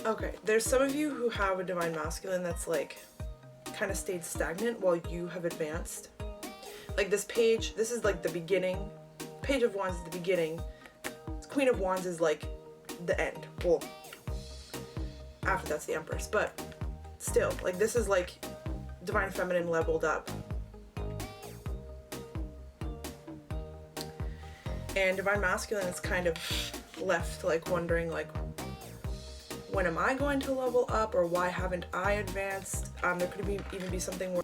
Okay, there's some of you who have a divine masculine that's like kind of stayed stagnant while you have advanced. Like this page, this is like the beginning. Page of Wands is the beginning. Queen of Wands is like the end. Well, after that's the Empress, but still, like this is like divine feminine leveled up. And divine masculine is kind of left like wondering like, when am I going to level up, or why haven't I advanced? There could even be something where...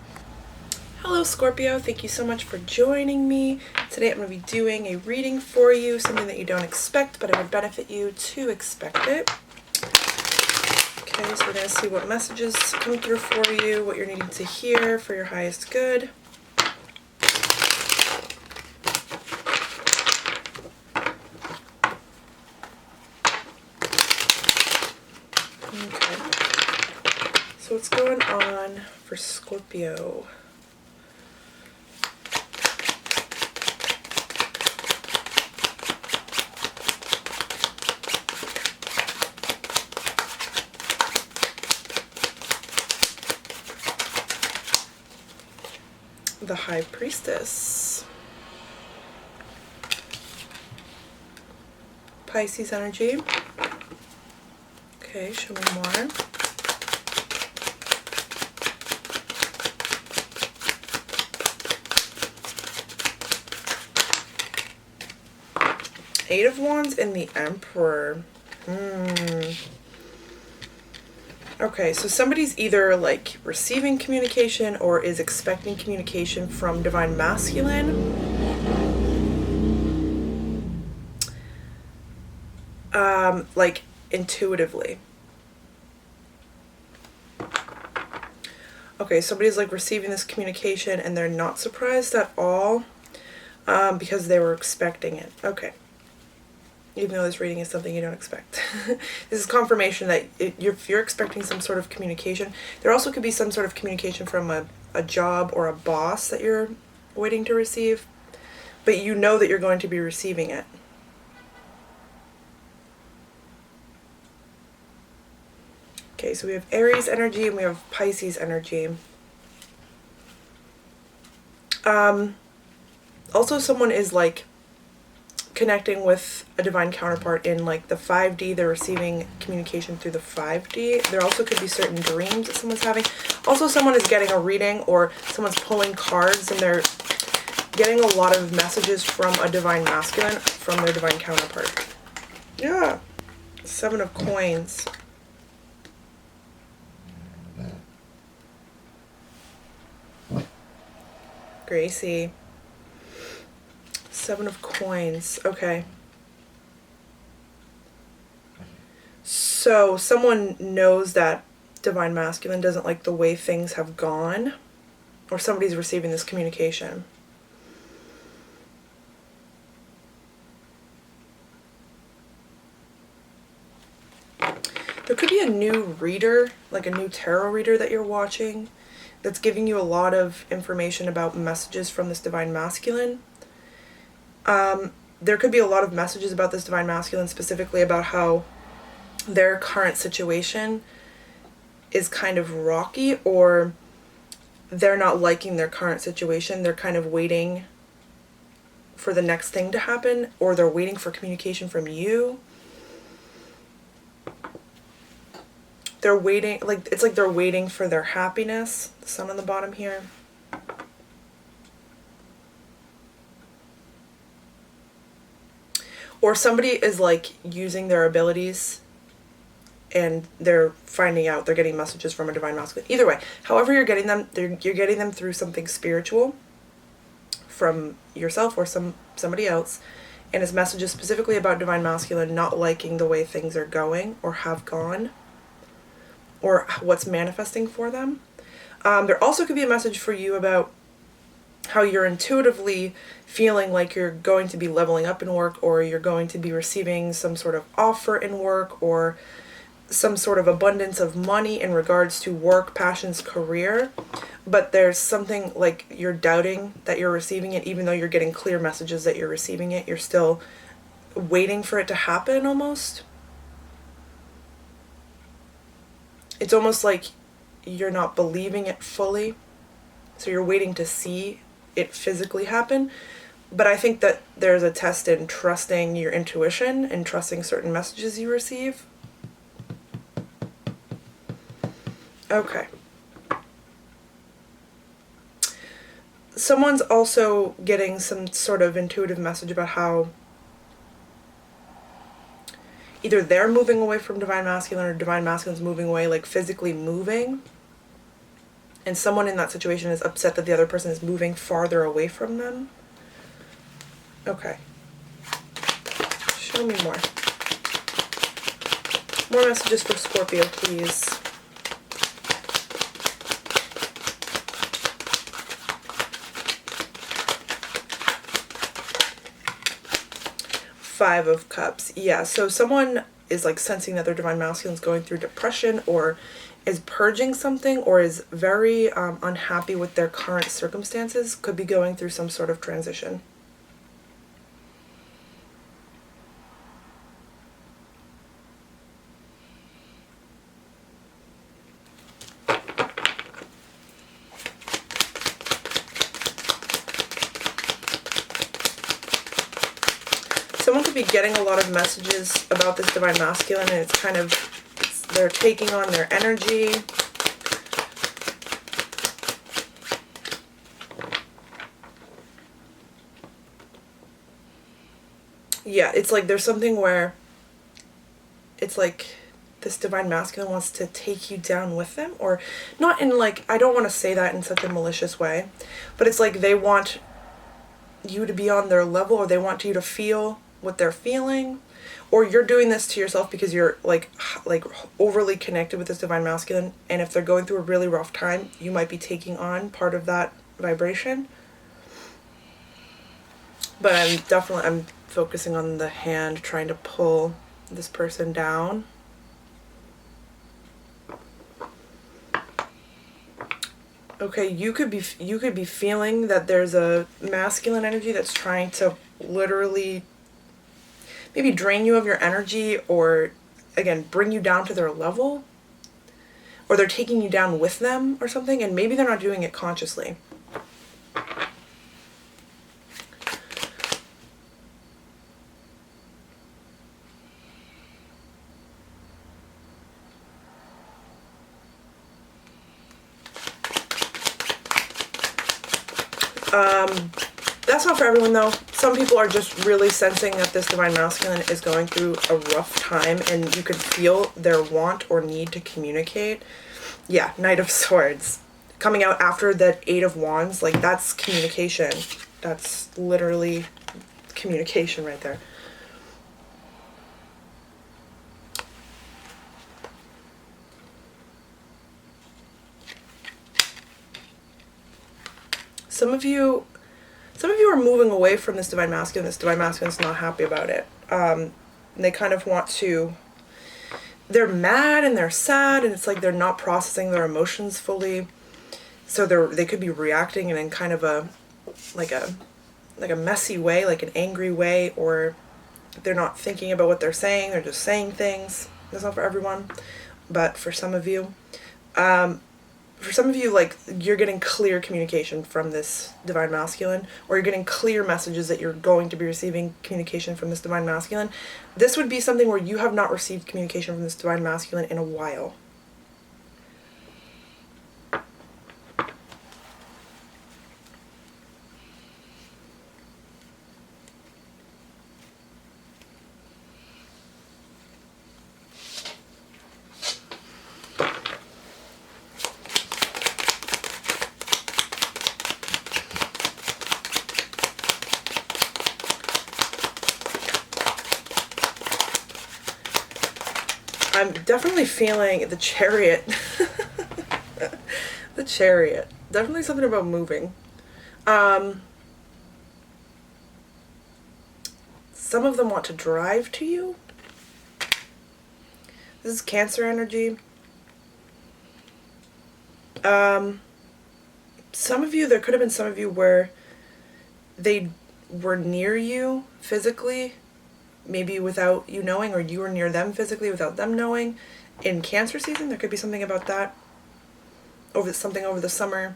Hello Scorpio, thank you so much for joining me. Today I'm going to be doing a reading for you, something that you don't expect, but it would benefit you to expect it. Okay, so we're going to see what messages come through for you, what you're needing to hear for your highest good. Okay, so what's going on for Scorpio? The High Priestess. Pisces energy. Okay, show me more. Eight of Wands and the Emperor. Okay, so somebody's either like receiving communication or is expecting communication from divine masculine. Like intuitively. Okay, somebody's like receiving this communication and they're not surprised at all because they were expecting it. Okay. Even though this reading is something you don't expect. This is confirmation that if you're expecting some sort of communication, there also could be some sort of communication from a job or a boss that you're waiting to receive, but you know that you're going to be receiving it. Okay, so we have Aries energy and we have Pisces energy. Also someone is like connecting with a divine counterpart in like the 5D. They're receiving communication through the 5D. There also could be certain dreams that someone's having. Also someone is getting a reading or someone's pulling cards and they're getting a lot of messages from a divine masculine from their divine counterpart. Yeah. 7 of Coins. Gracie. 7 of Coins. Okay. So someone knows that divine masculine doesn't like the way things have gone, or somebody's receiving this communication. There could be a new reader, like a new tarot reader that you're watching, that's giving you a lot of information about messages from this divine masculine. There could be a lot of messages about this divine masculine, specifically about how their current situation is kind of rocky, or they're not liking their current situation. They're kind of waiting for the next thing to happen, or they're waiting for communication from you. They're waiting, like, it's like they're waiting for their happiness. The sun on the bottom here. Or somebody is like using their abilities and they're finding out, they're getting messages from a divine masculine. Either way, however you're getting them, you're getting them through something spiritual from yourself or somebody else. And it's messages specifically about divine masculine not liking the way things are going or have gone, or what's manifesting for them. There also could be a message for you about how you're intuitively feeling like you're going to be leveling up in work, or you're going to be receiving some sort of offer in work, or some sort of abundance of money in regards to work, passions, career. But there's something like you're doubting that you're receiving it, even though you're getting clear messages that you're receiving it. You're still waiting for it to happen almost. it's almost like you're not believing it fully. So you're waiting to see it physically happen. But I think that there's a test in trusting your intuition and trusting certain messages you receive. Okay. Someone's also getting some sort of intuitive message about how either they're moving away from divine masculine or divine masculine's moving away, like physically moving. And someone in that situation is upset that the other person is moving farther away from them. Okay. Show me more. More messages for Scorpio, please. Five of Cups. Yeah, so someone is like sensing that their divine masculine is going through depression or is purging something or is very unhappy with their current circumstances, could be going through some sort of transition. Someone could be getting a lot of messages about this divine masculine, and it's kind of, they're taking on their energy. Yeah, it's like there's something where it's like this divine masculine wants to take you down with them, or not in like, I don't want to say that in such a malicious way, but it's like they want you to be on their level, or they want you to feel what they're feeling, or you're doing this to yourself because you're like overly connected with this divine masculine, and if they're going through a really rough time, you might be taking on part of that vibration. But I'm focusing on the hand trying to pull this person down. Okay, you could be feeling that there's a masculine energy that's trying to literally maybe drain you of your energy, or again bring you down to their level, or they're taking you down with them or something, and maybe they're not doing it consciously. That's not for everyone though. Some people are just really sensing that this divine masculine is going through a rough time, and you can feel their want or need to communicate. Yeah, Knight of Swords. Coming out after that 8 of Wands, like that's communication. That's literally communication right there. Some of you are moving away from this divine masculine. This divine masculine is not happy about it. They kind of want to, they're mad and they're sad, and it's like they're not processing their emotions fully. So they could be reacting in kind of a messy way, like an angry way, or they're not thinking about what they're saying. They're just saying things. That's not for everyone, but for some of you. Like, you're getting clear communication from this divine masculine, or you're getting clear messages that you're going to be receiving communication from this divine masculine. This would be something where you have not received communication from this divine masculine in a while. I'm definitely feeling the Chariot. The Chariot. Definitely something about moving. Some of them want to drive to you. This is Cancer energy. Some of you, there could have been some of you where they were near you physically, maybe without you knowing, or you were near them physically without them knowing, in Cancer season. There could be something about that, something over the summer.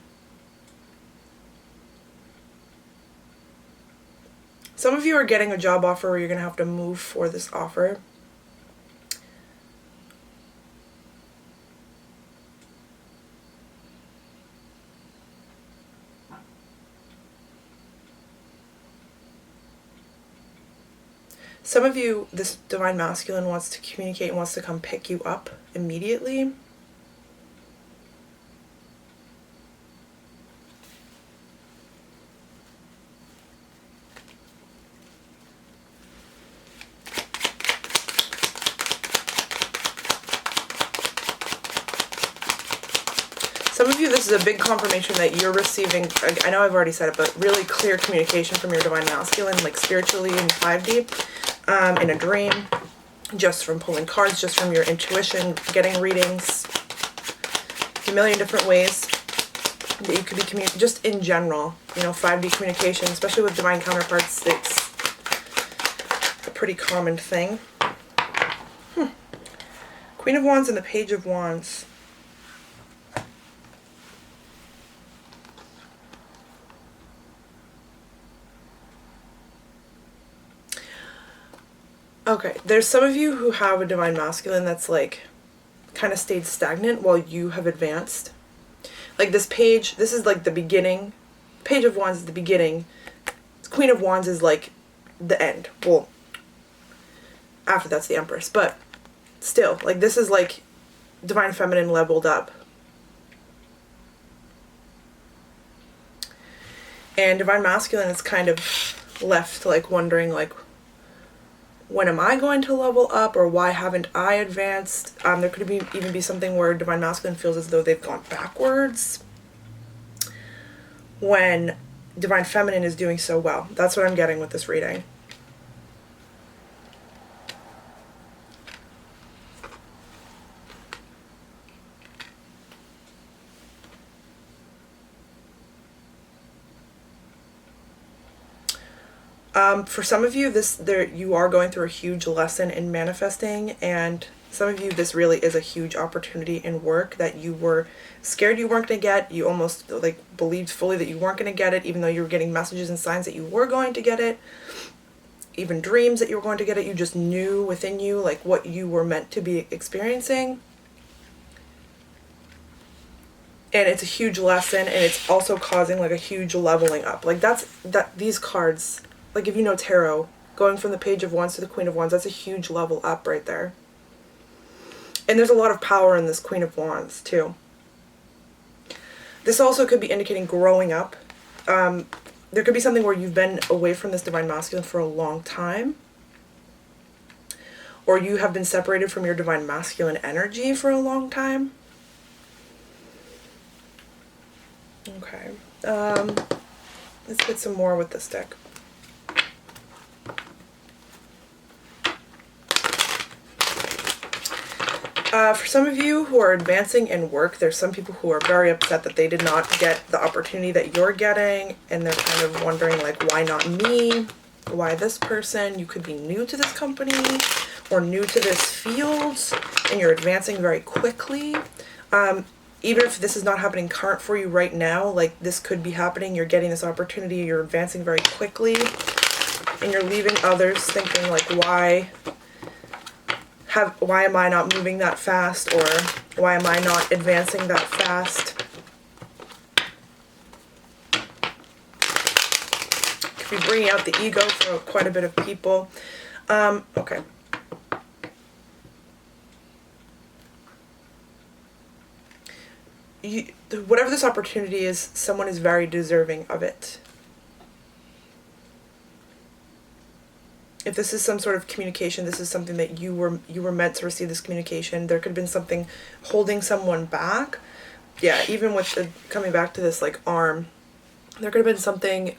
Some of you are getting a job offer where you're going to have to move for this offer. Some of you, this divine masculine wants to communicate and wants to come pick you up immediately. Some of you, this is a big confirmation that you're receiving, I know I've already said it, but really clear communication from your divine masculine, like spiritually in 5D, in a dream, just from pulling cards, just from your intuition, getting readings, a million different ways that you could be communicating, just in general, you know, 5D communication, especially with divine counterparts, it's a pretty common thing. Queen of Wands and the Page of Wands. Okay, there's some of you who have a divine masculine that's like kind of stayed stagnant while you have advanced. Like this page, this is like the beginning. Page of Wands is the beginning. Queen of Wands is like the end. Well, after that's the Empress, but still, like this is like divine feminine leveled up. And divine masculine is kind of left like wondering like, when am I going to level up, or why haven't I advanced? There could even be something where divine masculine feels as though they've gone backwards when divine feminine is doing so well. That's what I'm getting with this reading. For some of you, you are going through a huge lesson in manifesting, and some of you, this really is a huge opportunity in work that you were scared you weren't going to get. You almost like believed fully that you weren't going to get it, even though you were getting messages and signs that you were going to get it, even dreams that you were going to get it. You just knew within you like what you were meant to be experiencing. And it's a huge lesson, and it's also causing like a huge leveling up. Like these cards, like if you know tarot, going from the Page of Wands to the Queen of Wands, that's a huge level up right there. And there's a lot of power in this Queen of Wands too. This also could be indicating growing up. There could be something where you've been away from this divine masculine for a long time, or you have been separated from your divine masculine energy for a long time. Okay, let's get some more with this deck. For some of you who are advancing in work, there's some people who are very upset that they did not get the opportunity that you're getting, and they're kind of wondering like, why not me? Why this person? You could be new to this company or new to this field, and you're advancing very quickly. Even if this is not happening current for you right now, like this could be happening. You're getting this opportunity, you're advancing very quickly, and you're leaving others thinking like, why am I not moving that fast, or why am I not advancing that fast? Could be bringing out the ego for quite a bit of people. Okay. Whatever this opportunity is, someone is very deserving of it. If this is some sort of communication, this is something that you were meant to receive this communication. There could have been something holding someone back. Yeah, even with coming back to this like arm, there could have been something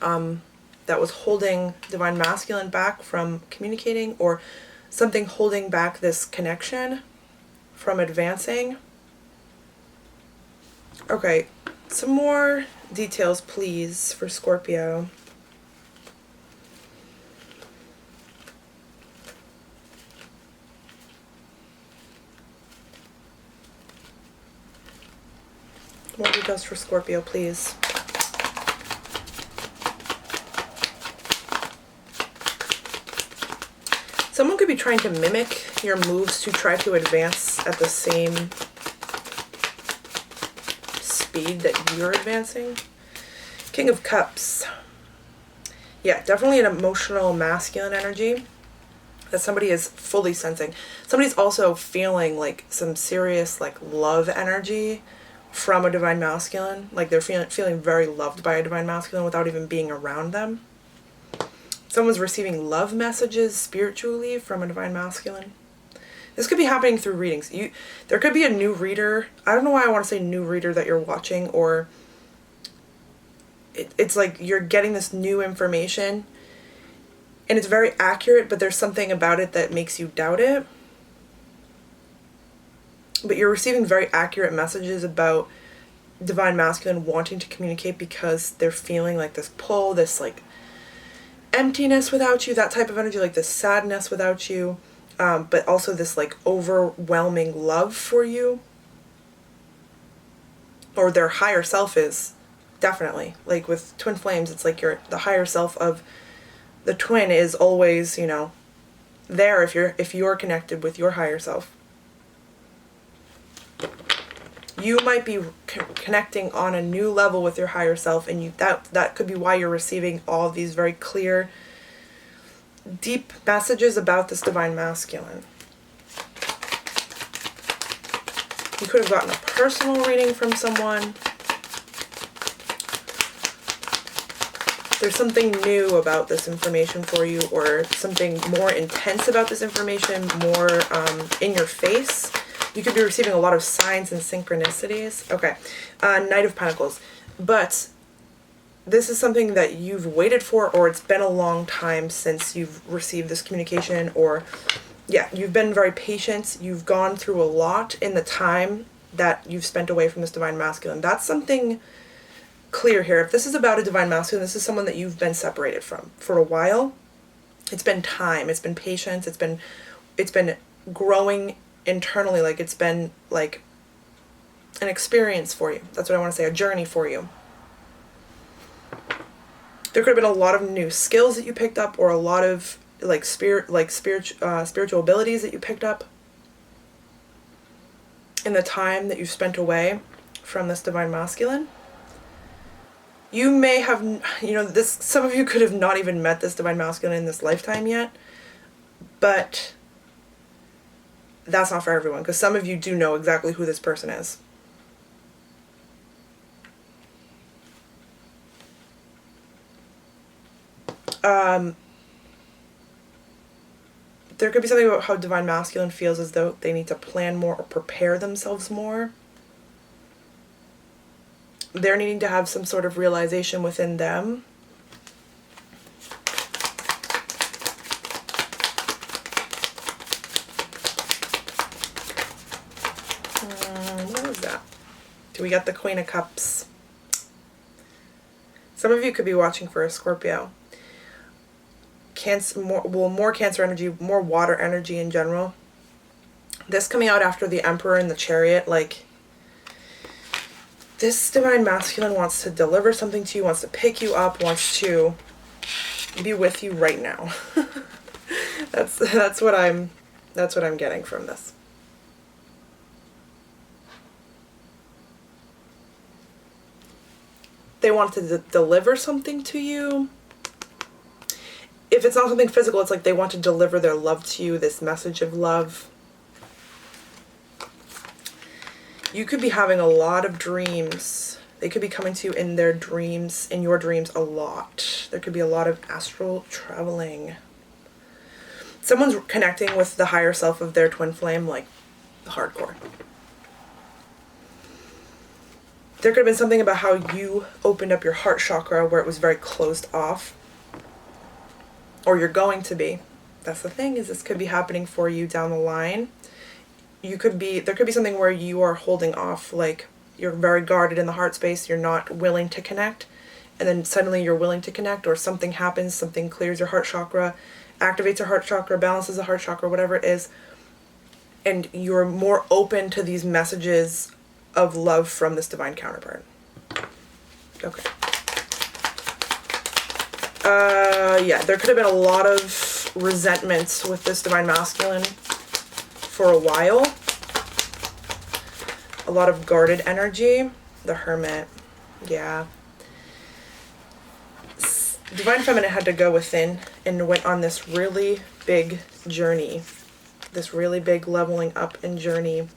that was holding divine masculine back from communicating, or something holding back this connection from advancing. Okay, some more details, please, for Scorpio. More details for Scorpio, please. Someone could be trying to mimic your moves to try to advance at the same speed that you're advancing. King of Cups. Yeah, definitely an emotional masculine energy that somebody is fully sensing. Somebody's also feeling like some serious like love energy from a divine masculine. Like they're feeling very loved by a divine masculine without even being around them. Someone's receiving love messages spiritually from a divine masculine. This could be happening through readings. There could be a new reader. I don't know why I want to say new reader that you're watching, or it's like you're getting this new information and it's very accurate, but there's something about it that makes you doubt it. But you're receiving very accurate messages about divine masculine wanting to communicate because they're feeling like this pull, this like emptiness without you, that type of energy, like this sadness without you, but also this like overwhelming love for you. Or their higher self is, definitely. Like with twin flames, it's like the higher self of the twin is always, you know, there if you're connected with your higher self. You might be connecting on a new level with your higher self, and that could be why you're receiving all of these very clear, deep messages about this divine masculine. You could have gotten a personal reading from someone. There's something new about this information for you, or something more intense about this information, more in your face. You could be receiving a lot of signs and synchronicities. Okay, Knight of Pentacles. But this is something that you've waited for, or it's been a long time since you've received this communication, or yeah, you've been very patient. You've gone through a lot in the time that you've spent away from this divine masculine. That's something clear here. If this is about a divine masculine, this is someone that you've been separated from for a while. It's been time, it's been patience, it's been growing internally, like it's been like an experience for you. That's what I want to say, a journey for you. There could have been a lot of new skills that you picked up, or a lot of like spiritual abilities that you picked up in the time that you've spent away from this divine masculine. You may have, you know, some of you could have not even met this divine masculine in this lifetime yet, but that's not for everyone, because some of you do know exactly who this person is. There could be something about how divine masculine feels as though they need to plan more or prepare themselves more. They're needing to have some sort of realization within them. What was that? We got the Queen of Cups. Some of you could be watching for a Scorpio. More Cancer energy, more water energy in general. This coming out after the Emperor and the Chariot, like this divine masculine wants to deliver something to you, wants to pick you up, wants to be with you right now. that's what I'm getting from this. They want to deliver something to you. If it's not something physical, it's like they want to deliver their love to you, this message of love. You could be having a lot of dreams. They could be coming to you in their dreams, in your dreams a lot. There could be a lot of astral traveling. Someone's connecting with the higher self of their twin flame, like hardcore. There could have been something about how you opened up your heart chakra where it was very closed off. Or you're going to be. That's the thing, is this could be happening for you down the line. There could be something where you are holding off, like you're very guarded in the heart space, you're not willing to connect, and then suddenly you're willing to connect, or something happens, something clears your heart chakra, activates your heart chakra, balances the heart chakra, whatever it is, and you're more open to these messages of love from this divine counterpart. Okay. Yeah, there could have been a lot of resentments with this divine masculine for a while. A lot of guarded energy. The Hermit. Yeah. Divine feminine had to go within and went on this really big journey. This really big leveling up and journey.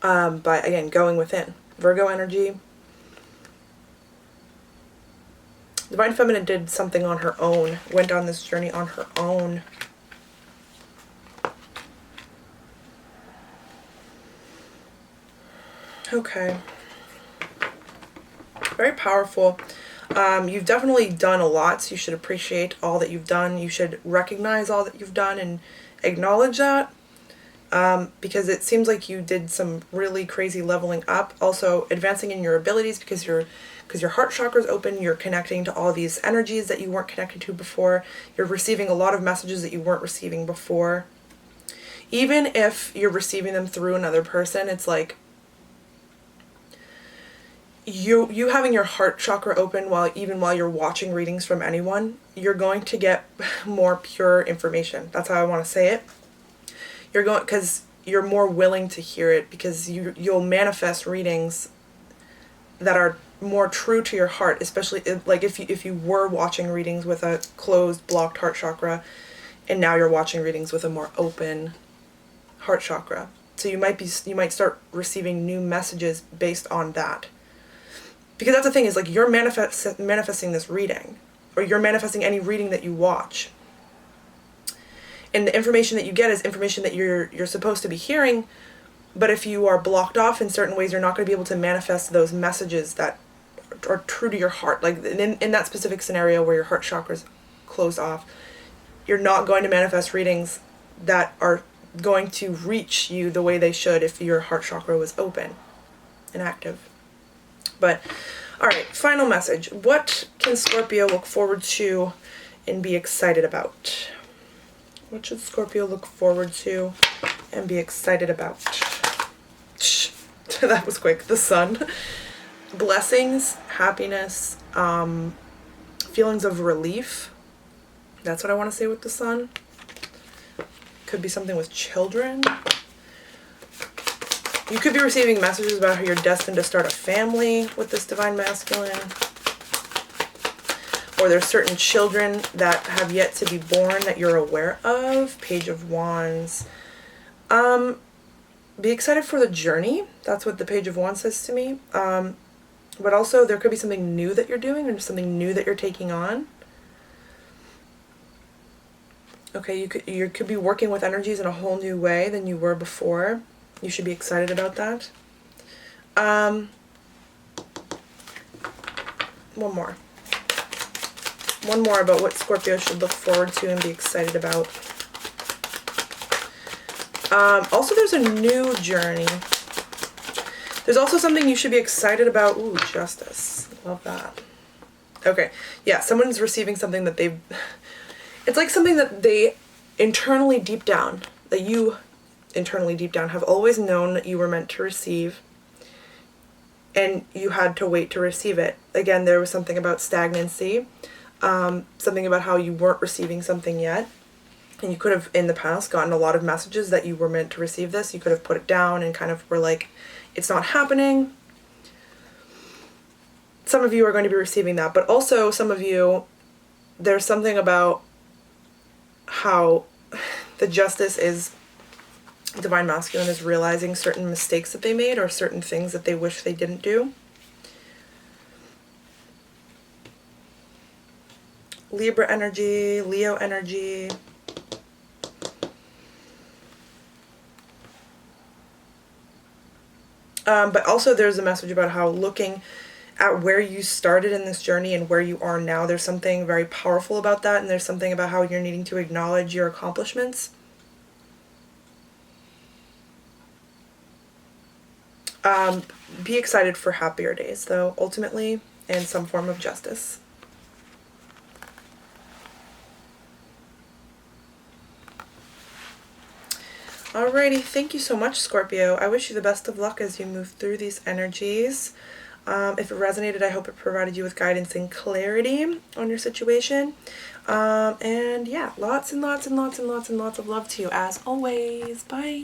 By, again, going within. Virgo energy. Divine feminine did something on her own. Went on this journey on her own. Okay. Very powerful. You've definitely done a lot, so you should appreciate all that you've done. You should recognize all that you've done and acknowledge that. Because it seems like you did some really crazy leveling up. Also advancing in your abilities because your heart chakra is open. You're connecting to all these energies that you weren't connected to before. You're receiving a lot of messages that you weren't receiving before. Even if you're receiving them through another person, it's like you having your heart chakra open while you're watching readings from anyone, you're going to get more pure information. That's how I want to say it. You're going, because you're more willing to hear it, because you'll manifest readings that are more true to your heart, especially like if you were watching readings with a closed, blocked heart chakra, and now you're watching readings with a more open heart chakra. So you might start receiving new messages based on that. Because that's the thing, is like you're manifesting this reading, or you're manifesting any reading that you watch. And the information that you get is information that you're supposed to be hearing, but if you are blocked off in certain ways, you're not going to be able to manifest those messages that are true to your heart. Like in that specific scenario where your heart chakra is closed off, you're not going to manifest readings that are going to reach you the way they should if your heart chakra was open and active. But, alright, final message. What can Scorpio look forward to and be excited about? What should Scorpio look forward to and be excited about? That was quick. The Sun. Blessings, happiness, feelings of relief. That's what I want to say with the Sun. Could be something with children. You could be receiving messages about how you're destined to start a family with this divine masculine. Or there's certain children that have yet to be born that you're aware of. Page of Wands. Be excited for the journey. That's what the Page of Wands says to me. But also there could be something new that you're doing, or something new that you're taking on. Okay, you could be working with energies in a whole new way than you were before. You should be excited about that. One more about what Scorpio should look forward to and be excited about. Also, there's a new journey. There's also something you should be excited about. Ooh, justice. Love that. Okay, yeah, someone's receiving something that they've... It's like something that they internally deep down, that you internally deep down have always known that you were meant to receive, and you had to wait to receive it. Again, there was something about stagnancy, something about how you weren't receiving something yet, and you could have in the past gotten a lot of messages that you were meant to receive this. You could have put it down and kind of were like, it's not happening. Some of you are going to be receiving that, but also some of you, there's something about how the justice is, divine masculine is realizing certain mistakes that they made or certain things that they wish they didn't do. Libra energy, Leo energy. But also there's a message about how looking at where you started in this journey and where you are now, there's something very powerful about that, and there's something about how you're needing to acknowledge your accomplishments. Be excited for happier days, though, ultimately, and some form of justice. Alright. Alrighty, thank you so much, Scorpio. I wish you the best of luck as you move through these energies. If it resonated, I hope it provided you with guidance and clarity on your situation. And yeah, lots and lots and lots and lots and lots of love to you as always. Bye.